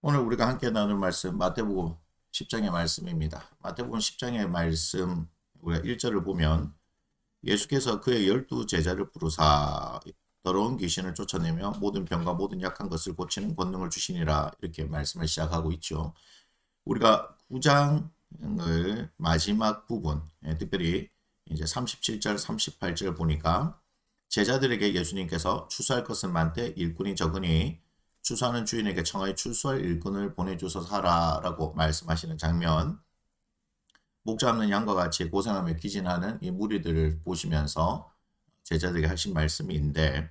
오늘 우리가 함께 나눌 말씀 마태복음 10장의 말씀입니다. 마태복음 10장의 말씀 우리가 1절을 보면 예수께서 그의 12제자를 부르사 더러운 귀신을 쫓아내며 모든 병과 모든 약한 것을 고치는 권능을 주시니라 이렇게 말씀을 시작하고 있죠. 우리가 9장을 마지막 부분 특별히 이제 37절 38절 보니까 제자들에게 예수님께서 추수할 것은 많되 일꾼이 적으니 추수하는 주인에게 청하여 추수할 일꾼을 보내주소서 하라라고 말씀하시는 장면, 목 잡는 양과 같이 고생하며 기진하는 이 무리들을 보시면서 제자들에게 하신 말씀인데,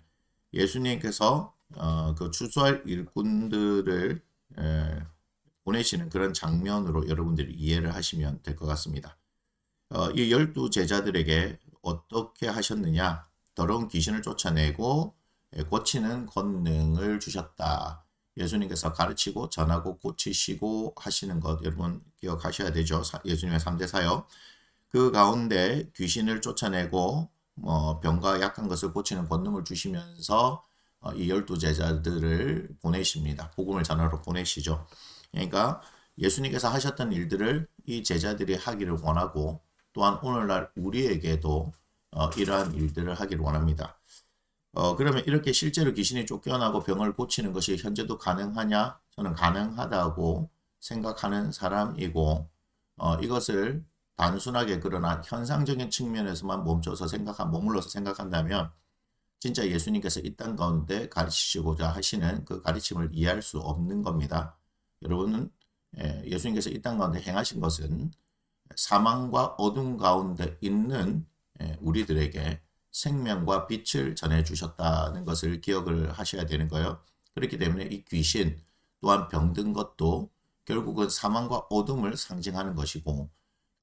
예수님께서 그 추수할 일꾼들을 보내시는 그런 장면으로 여러분들이 이해를 하시면 될 것 같습니다. 이 12제자들에게 어떻게 하셨느냐? 더러운 귀신을 쫓아내고 고치는 권능을 주셨다. 예수님께서 가르치고 전하고 고치시고 하시는 것 여러분 기억하셔야 되죠. 예수님의 3대 사역. 그 가운데 귀신을 쫓아내고 병과 약한 것을 고치는 권능을 주시면서 이 12제자들을 보내십니다. 복음을 전하러 보내시죠. 그러니까 예수님께서 하셨던 일들을 이 제자들이 하기를 원하고, 또한 오늘날 우리에게도 이러한 일들을 하기를 원합니다. 그러면 이렇게 실제로 귀신이 쫓겨나고 병을 고치는 것이 현재도 가능하냐? 저는 가능하다고 생각하는 사람이고, 이것을 단순하게 그러나 현상적인 측면에서만 머물러서 생각한다면 진짜 예수님께서 이 땅 가운데 가르치시고자 하시는 그 가르침을 이해할 수 없는 겁니다. 여러분은 예수님께서 이 땅 가운데 행하신 것은 사망과 어둠 가운데 있는 우리들에게 생명과 빛을 전해주셨다는 것을 기억을 하셔야 되는 거예요. 그렇기 때문에 이 귀신 또한 병든 것도 결국은 사망과 어둠을 상징하는 것이고,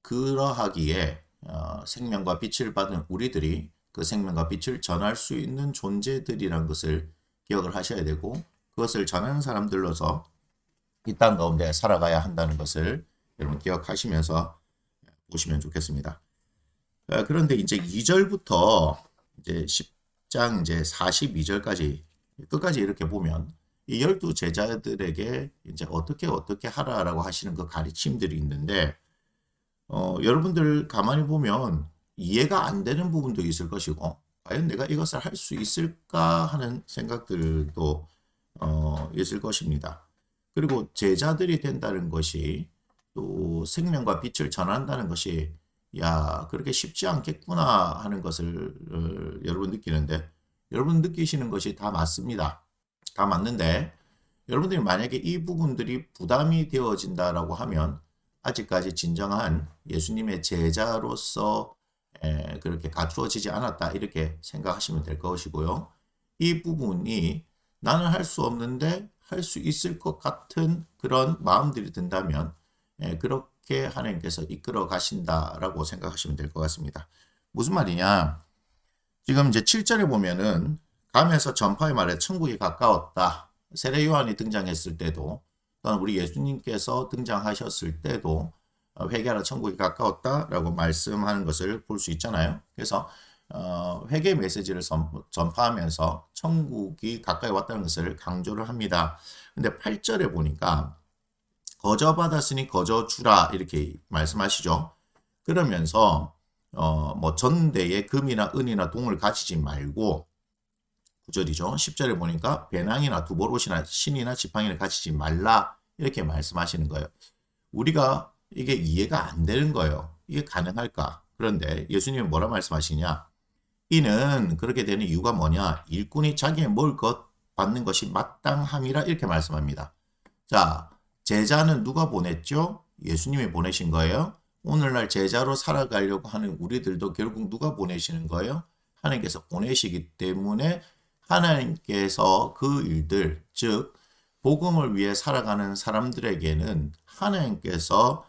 그러하기에 생명과 빛을 받은 우리들이 그 생명과 빛을 전할 수 있는 존재들이란 것을 기억을 하셔야 되고, 그것을 전하는 사람들로서 이 땅 가운데 살아가야 한다는 것을 여러분 기억하시면서 보시면 좋겠습니다. 그런데 이제 2절부터 이제 10장 이제 42절까지 끝까지 이렇게 보면 이 12제자들에게 이제 어떻게 하라라고 하시는 그 가르침들이 있는데, 여러분들 가만히 보면 이해가 안 되는 부분도 있을 것이고, 과연 내가 이것을 할 수 있을까 하는 생각들도 있을 것입니다. 그리고 제자들이 된다는 것이, 또 생명과 빛을 전한다는 것이 야, 그렇게 쉽지 않겠구나 하는 것을 여러분 느끼는데, 여러분 느끼시는 것이 다 맞습니다. 다 맞는데, 여러분들이 만약에 이 부분들이 부담이 되어진다라고 하면 아직까지 진정한 예수님의 제자로서 그렇게 갖추어지지 않았다 이렇게 생각하시면 될 것이고요. 이 부분이 나는 할 수 없는데 할 수 있을 것 같은 그런 마음들이 든다면 그렇게 하나님께서 이끌어 가신다라고 생각하시면 될 것 같습니다. 무슨 말이냐? 지금 이제 7절에 보면은 감에서 전파의 말에 천국이 가까웠다. 세례 요한이 등장했을 때도, 또는 우리 예수님께서 등장하셨을 때도 회개하라 천국이 가까웠다라고 말씀하는 것을 볼 수 있잖아요. 그래서 회개 메시지를 전파하면서 천국이 가까이 왔다는 것을 강조를 합니다. 근데 8절에 보니까 거저 받았으니 거저 주라 이렇게 말씀하시죠. 그러면서 뭐 전대에 금이나 은이나 동을 가지지 말고, 9절이죠. 10절에 보니까 배낭이나 두보롯이나 신이나 지팡이를 가지지 말라 이렇게 말씀하시는 거예요. 우리가 이게 이해가 안 되는 거예요. 이게 가능할까? 그런데 예수님은 뭐라 말씀하시냐? 이는 그렇게 되는 이유가 뭐냐? 일꾼이 자기의 먹을 것 받는 것이 마땅함이라 이렇게 말씀합니다. 자, 제자는 누가 보냈죠? 예수님이 보내신 거예요. 오늘날 제자로 살아가려고 하는 우리들도 결국 누가 보내시는 거예요? 하나님께서 보내시기 때문에 하나님께서 그 일들, 즉 복음을 위해 살아가는 사람들에게는 하나님께서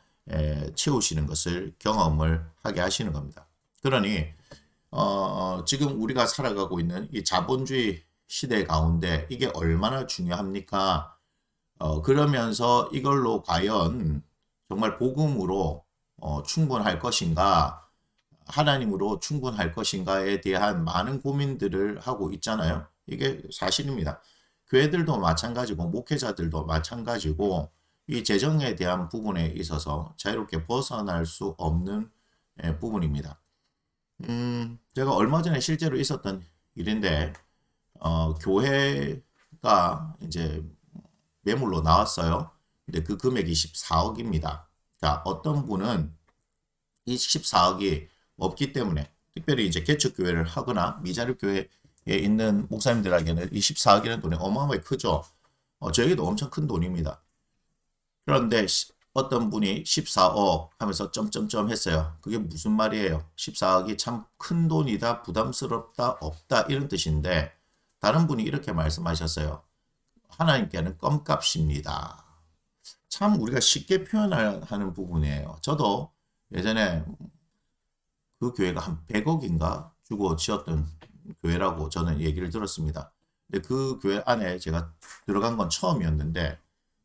채우시는 것을 경험을 하게 하시는 겁니다. 그러니 지금 우리가 살아가고 있는 이 자본주의 시대 가운데 이게 얼마나 중요합니까? 그러면서 이걸로 과연 정말 복음으로 충분할 것인가, 하나님으로 충분할 것인가에 대한 많은 고민들을 하고 있잖아요. 이게 사실입니다. 교회들도 마찬가지고 목회자들도 마찬가지고 이 재정에 대한 부분에 있어서 자유롭게 벗어날 수 없는 부분입니다. 제가 얼마 전에 실제로 있었던 일인데 교회가 이제 매물로 나왔어요. 근데 그 금액이 14억입니다. 자, 어떤 분은 이 14억이 없기 때문에 특별히 이제 개척교회를 하거나 미자립 교회에 있는 목사님들에게는 이 14억이라는 돈이 어마어마하게 크죠. 저에게도 엄청 큰 돈입니다. 그런데 어떤 분이 14억 하면서 점점점 했어요. 그게 무슨 말이에요? 14억이 참 큰 돈이다, 부담스럽다, 없다 이런 뜻인데 다른 분이 이렇게 말씀하셨어요. 하나님께는 껌값입니다. 참 우리가 쉽게 표현하는 부분이에요. 저도 예전에 그 교회가 한 100억인가 주고 지었던 교회라고 저는 얘기를 들었습니다. 근데 그 교회 안에 제가 들어간 건 처음이었는데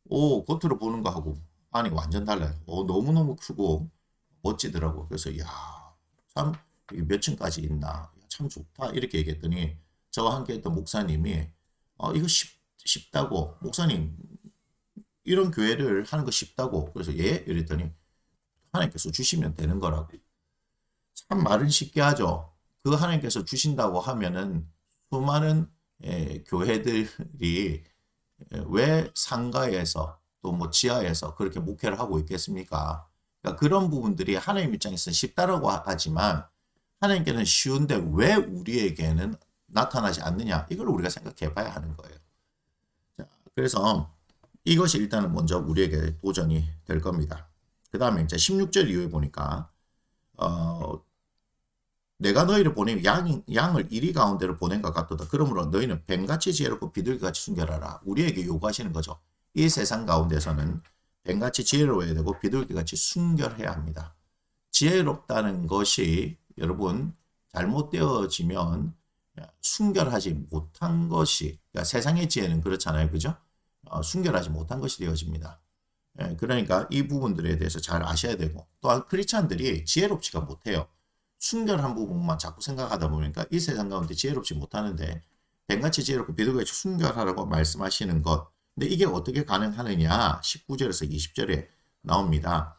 겉으로 보는 거하고 안이 완전 달라요. 너무너무 크고 멋지더라고. 그래서 참 이게 몇 층까지 있나 참 좋다 이렇게 얘기했더니 저와 함께 했던 목사님이 이거 쉽다고 목사님 이런 교회를 하는 거 쉽다고 그래서 예? 이랬더니 하나님께서 주시면 되는 거라고. 참 말은 쉽게 하죠. 그 하나님께서 주신다고 하면은 수많은 교회들이 왜 상가에서 또 뭐 지하에서 그렇게 목회를 하고 있겠습니까? 그러니까 그런 부분들이 하나님 입장에서는 쉽다라고 하지만 하나님께는 쉬운데 왜 우리에게는 나타나지 않느냐? 이걸 우리가 생각해 봐야 하는 거예요. 자, 그래서 이것이 일단은 먼저 우리에게 도전이 될 겁니다. 그 다음에 이제 16절 이후에 보니까 내가 너희를 보내 양을 이리 가운데로 보낸 것 같도다. 그러므로 너희는 뱀같이 지혜롭고 비둘기같이 순결하라. 우리에게 요구하시는 거죠. 이 세상 가운데서는 뱀같이 지혜로워야 되고 비둘기같이 순결해야 합니다. 지혜롭다는 것이 여러분 잘못되어지면 순결하지 못한 것이 그러니까 세상의 지혜는 그렇잖아요. 그죠? 순결하지 못한 것이 되어집니다. 그러니까 이 부분들에 대해서 잘 아셔야 되고 또한 크리스찬들이 지혜롭지가 못해요. 순결한 부분만 자꾸 생각하다 보니까 이 세상 가운데 지혜롭지 못하는데 뱀같이 지혜롭고 비둘기같이 순결하라고 말씀하시는 것. 근데 이게 어떻게 가능하느냐? 19절에서 20절에 나옵니다.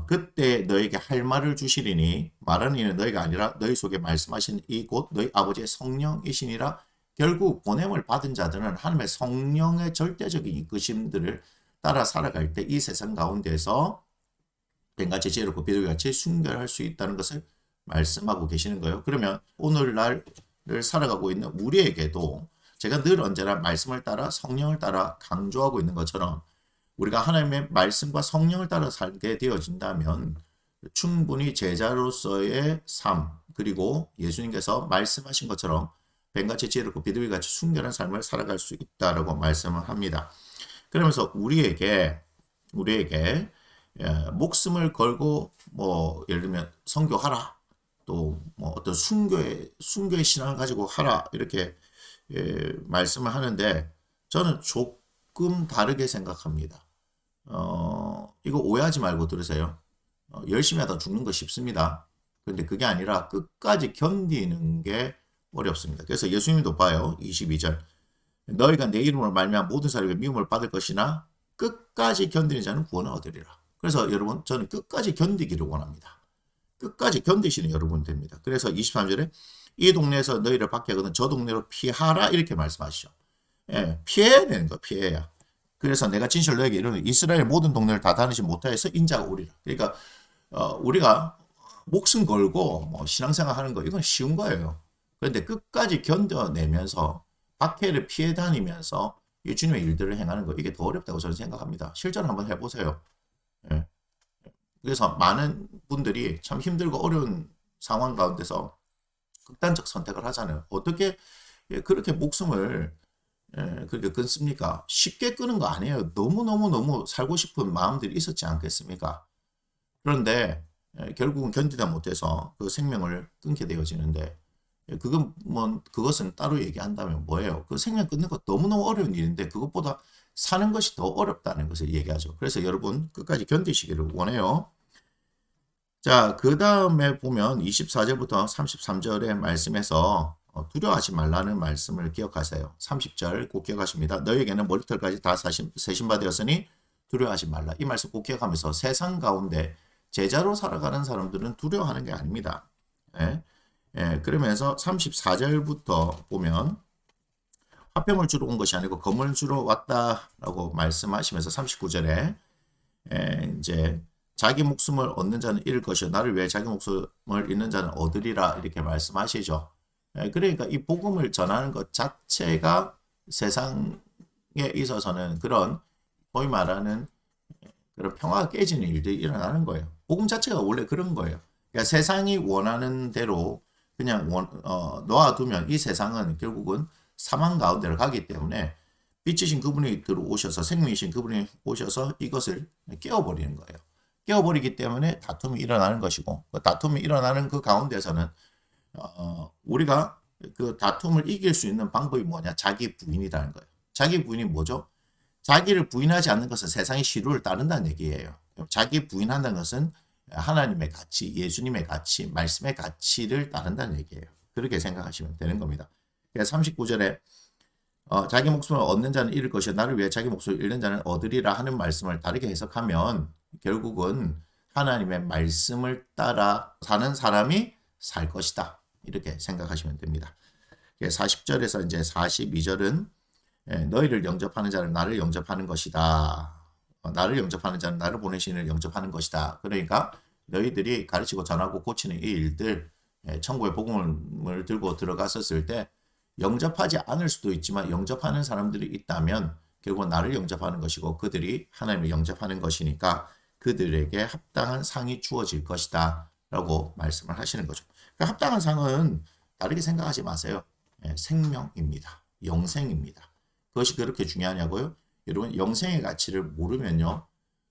그때 너에게 할 말을 주시리니 말하는 이는 너희가 아니라 너희 속에 말씀하신 이 곧 너희 아버지의 성령이시니라. 결국 보냄을 받은 자들은 하나님의 성령의 절대적인 이끄심들을 따라 살아갈 때 이 세상 가운데서 뱀같이 지혜롭고 비둘기같이 순결할 수 있다는 것을 말씀하고 계시는 거예요. 그러면 오늘날을 살아가고 있는 우리에게도 제가 늘 언제나 말씀을 따라 성령을 따라 강조하고 있는 것처럼 우리가 하나님의 말씀과 성령을 따라 살게 되어진다면 충분히 제자로서의 삶 그리고 예수님께서 말씀하신 것처럼 뱀같이 지혜롭고 비둘기같이 순결한 삶을 살아갈 수 있다라고 말씀을 합니다. 그러면서 우리에게 목숨을 걸고 뭐 예를 들면 선교하라 또 뭐 어떤 순교의 신앙을 가지고 하라 이렇게 말씀을 하는데 저는 조금 다르게 생각합니다. 이거 오해하지 말고 들으세요. 열심히 하다 죽는 거 쉽습니다. 그런데 그게 아니라 끝까지 견디는 게 어렵습니다. 그래서 예수님도 봐요. 22절 너희가 내 이름으로 말미암아 모든 사람에게 미움을 받을 것이나 끝까지 견디는 자는 구원을 얻으리라. 그래서 여러분 저는 끝까지 견디기를 원합니다. 끝까지 견디시는 여러분 됩니다. 그래서 23절에 이 동네에서 너희를 밖에 하거든 저 동네로 피하라 이렇게 말씀하시죠. 피해야 되는 거 피해야. 그래서 내가 진실로 너에게 이르노니 이스라엘 모든 동네를 다 다니지 못하여서 인자가 오리라. 그러니까 우리가 목숨 걸고 뭐 신앙생활 하는 거 이건 쉬운 거예요. 그런데 끝까지 견뎌내면서 박해를 피해 다니면서 이 주님의 일들을 행하는 거 이게 더 어렵다고 저는 생각합니다. 실전 한번 해보세요. 그래서 많은 분들이 참 힘들고 어려운 상황 가운데서 극단적 선택을 하잖아요. 어떻게 그렇게 목숨을 그렇게 끊습니까? 쉽게 끄는 거 아니에요. 너무 살고 싶은 마음들이 있었지 않겠습니까? 그런데 결국은 견디다 못해서 그 생명을 끊게 되어지는데 그것은 따로 얘기한다면 뭐예요? 그 생명 끊는 거 너무너무 어려운 일인데 그것보다 사는 것이 더 어렵다는 것을 얘기하죠. 그래서 여러분 끝까지 견디시기를 원해요. 자, 그 다음에 보면 24절부터 33절의 말씀에서 두려워하지 말라는 말씀을 기억하세요. 30절 꼭 기억하십니다. 너에게는 머리털까지 다 세신 바 되었으니 두려워하지 말라. 이 말씀 꼭 기억하면서 세상 가운데 제자로 살아가는 사람들은 두려워하는 게 아닙니다. 예? 그러면서 34절부터 보면 화평을 주러 온 것이 아니고 검을 주러 왔다라고 말씀하시면서 39절에 이제 자기 목숨을 얻는 자는 잃을 것이요 나를 위해 자기 목숨을 잃는 자는 얻으리라 이렇게 말씀하시죠. 그러니까 이 복음을 전하는 것 자체가 세상에 있어서는 그런 소위 말하는 그런 평화가 깨지는 일들이 일어나는 거예요. 복음 자체가 원래 그런 거예요. 그러니까 세상이 원하는 대로 그냥 놓아두면 이 세상은 결국은 사망 가운데를 가기 때문에 빛이신 그분이 들어오셔서 생명이신 그분이 오셔서 이것을 깨워버리는 거예요. 깨워버리기 때문에 다툼이 일어나는 것이고 그 다툼이 일어나는 그 가운데서는 우리가 그 다툼을 이길 수 있는 방법이 뭐냐? 자기 부인이라는 거예요. 자기 부인이 뭐죠? 자기를 부인하지 않는 것은 세상의 시류를 따른다는 얘기예요. 자기 부인한다는 것은 하나님의 가치, 예수님의 가치, 말씀의 가치를 따른다는 얘기예요. 그렇게 생각하시면 되는 겁니다. 39절에 자기 목숨을 얻는 자는 잃을 것이요 나를 위해 자기 목숨을 잃는 자는 얻으리라 하는 말씀을 다르게 해석하면 결국은 하나님의 말씀을 따라 사는 사람이 살 것이다. 이렇게 생각하시면 됩니다. 40절에서 이제 42절은 너희를 영접하는 자는 나를 영접하는 것이다. 나를 영접하는 자는 나를 보내신 이를 영접하는 것이다. 그러니까 너희들이 가르치고 전하고 고치는 이 일들 천국의 복음을 들고 들어갔었을 때 영접하지 않을 수도 있지만 영접하는 사람들이 있다면 결국은 나를 영접하는 것이고 그들이 하나님을 영접하는 것이니까 그들에게 합당한 상이 주어질 것이다 라고 말씀을 하시는 거죠. 그러니까 합당한 상은 다르게 생각하지 마세요. 생명입니다. 영생입니다. 그것이 그렇게 중요하냐고요? 여러분 영생의 가치를 모르면요.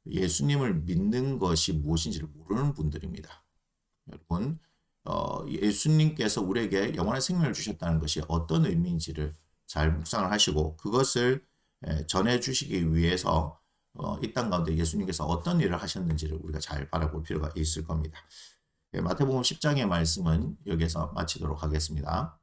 예수님을 믿는 것이 무엇인지를 모르는 분들입니다. 여러분 예수님께서 우리에게 영원한 생명을 주셨다는 것이 어떤 의미인지를 잘 묵상을 하시고 그것을 전해주시기 위해서 이 땅 가운데 예수님께서 어떤 일을 하셨는지를 우리가 잘 바라볼 필요가 있을 겁니다. 마태복음 10장의 말씀은 여기서 마치도록 하겠습니다.